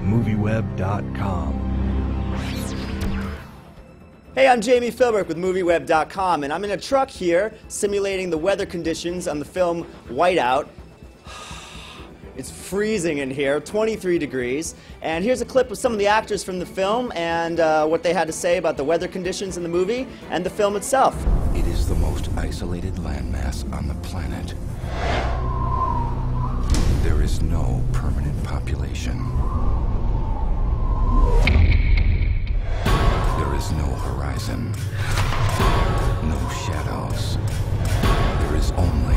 MovieWeb.com. Hey, I'm Jamie Philbrook with MovieWeb.com, and I'm in a truck here simulating the weather conditions on the film Whiteout. It's freezing in here, 23 degrees. And here's a clip of some of the actors from the film and what they had to say about the weather conditions in the movie and the film itself. It is the most isolated landmass on the planet. There is no permanent population. There is no horizon, no shadows. There is only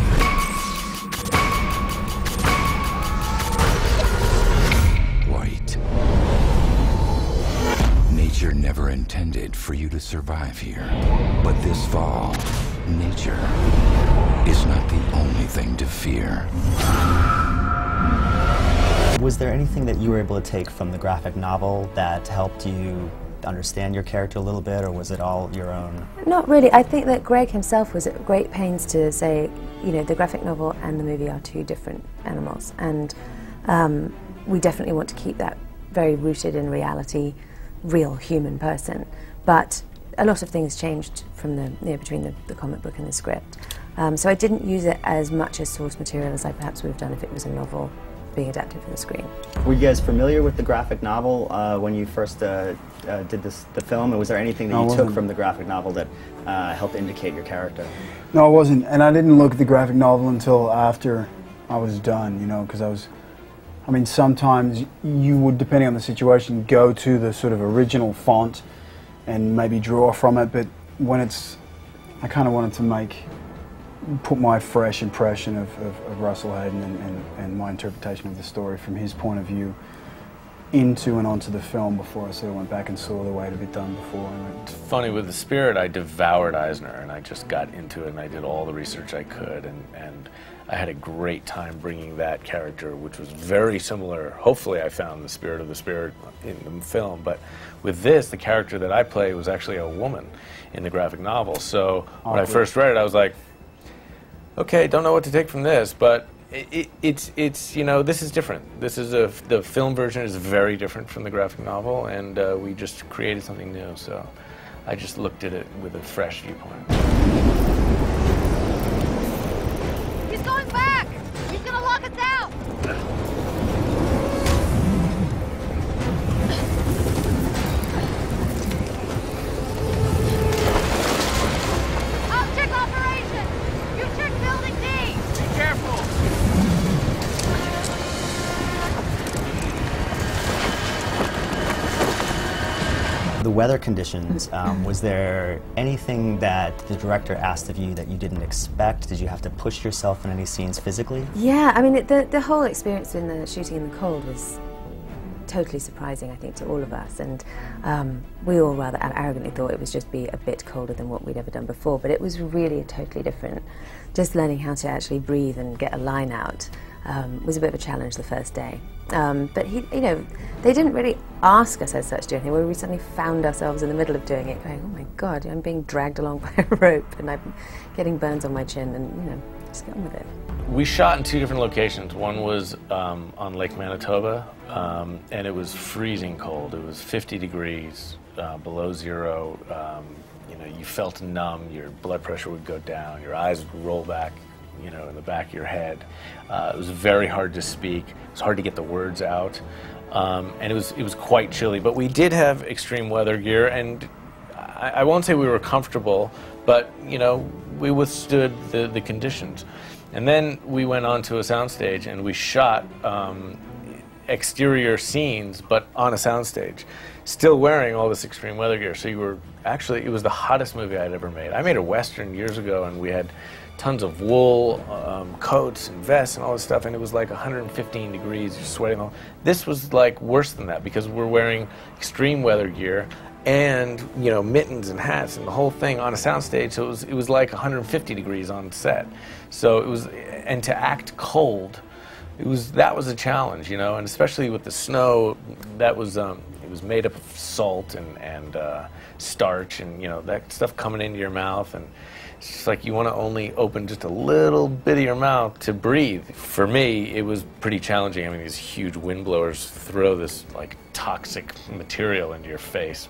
white. Nature never intended for you to survive here. But this fall, nature is not the only thing to fear. Was there anything that you were able to take from the graphic novel that helped you understand your character a little bit, or was it all your own? Not really. I think that Greg himself was at great pains to say, you know, the graphic novel and the movie are two different animals, and we definitely want to keep that very rooted in reality, real human person. But a lot of things changed from between the comic book and the script. So I didn't use it as much as source material as I perhaps would have done if it was a novel being adapted for the screen. Were you guys familiar with the graphic novel when you first did the film, and was there anything that you took from the graphic novel that helped indicate your character? No, I wasn't, and I didn't look at the graphic novel until after I was done, you know, because I mean, sometimes you would, depending on the situation, go to the sort of original font and maybe draw from it, but when I kind of wanted to put my fresh impression of Russell Hayden and my interpretation of the story from his point of view into and onto the film before I sort of went back and saw the way it had been done before. It's funny, with The Spirit, I devoured Eisner, and I just got into it, and I did all the research I could, and I had a great time bringing that character, which was very similar. Hopefully I found the spirit of the Spirit in the film, but with this, the character that I play was actually a woman in the graphic novel. So when I first read it, I was like, okay, don't know what to take from this, but it's you know, this is different. This is the film version is very different from the graphic novel, and we just created something new. So I just looked at it with a fresh viewpoint. He's going back. He's gonna lock us out. I'll check operation. You check building D. Be careful. The weather conditions, was there anything that the director asked of you that you didn't expect? Did you have to push yourself in any scenes physically? Yeah, I mean, the whole experience in the shooting in the cold was totally surprising, I think, to all of us, and we all rather arrogantly thought it would just be a bit colder than what we'd ever done before, but it was really totally different. Just learning how to actually breathe and get a line out was a bit of a challenge the first day. But you know, they didn't really ask us as such to do anything. We suddenly found ourselves in the middle of doing it, going, "Oh my God, I'm being dragged along by a rope, and I'm getting burns on my chin," and you know, just get on with it. We shot in two different locations. One was on Lake Manitoba, and it was freezing cold. It was 50 degrees, below zero. You know, you felt numb. Your blood pressure would go down. Your eyes would roll back, you know, in the back of your head. It was very hard to speak. It was hard to get the words out, and it was quite chilly. But we did have extreme weather gear, and I won't say we were comfortable, but you know, we withstood the conditions. And then we went on to a soundstage and we shot exterior scenes, but on a soundstage, still wearing all this extreme weather gear. So it was the hottest movie I'd ever made. I made a Western years ago, and we had tons of wool, coats and vests and all this stuff, and it was like 115 degrees, you're sweating. This was like worse than that, because we're wearing extreme weather gear and, you know, mittens and hats and the whole thing on a soundstage. So it was like 150 degrees on set. So it was, and to act cold, that was a challenge, you know, and especially with the snow, that was it was made up of salt and starch, and that stuff coming into your mouth, and it's just like you want to only open just a little bit of your mouth to breathe. For me, it was pretty challenging. I mean, these huge wind blowers throw this like toxic material into your face,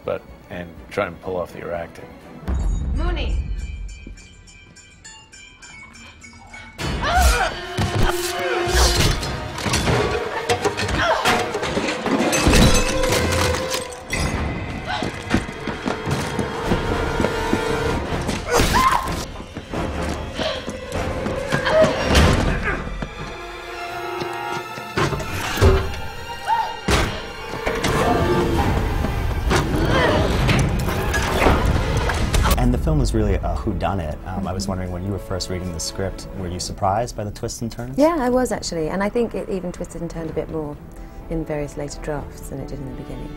and try and pull off your acting. Mooney! And the film was really a whodunit. I was wondering, when you were first reading the script, were you surprised by the twists and turns? Yeah, I was actually, and I think it even twisted and turned a bit more in various later drafts than it did in the beginning.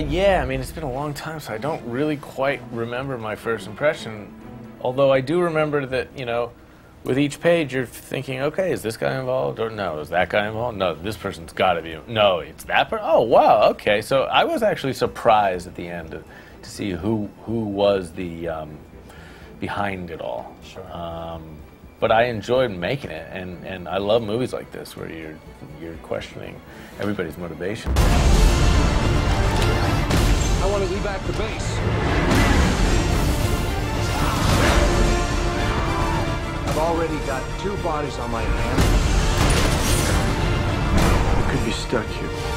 Yeah, I mean, it's been a long time, so I don't really quite remember my first impression. Although I do remember that, with each page you're thinking, okay, is this guy involved? Or no, is that guy involved? No, this person's got to be. No, it's that person. Oh, wow, okay. So I was actually surprised at the end to see who was the behind it all. Sure. But I enjoyed making it, and I love movies like this where you're questioning everybody's motivation. I want to evac the base. I've already got 2 bodies on my hands. You could be stuck here.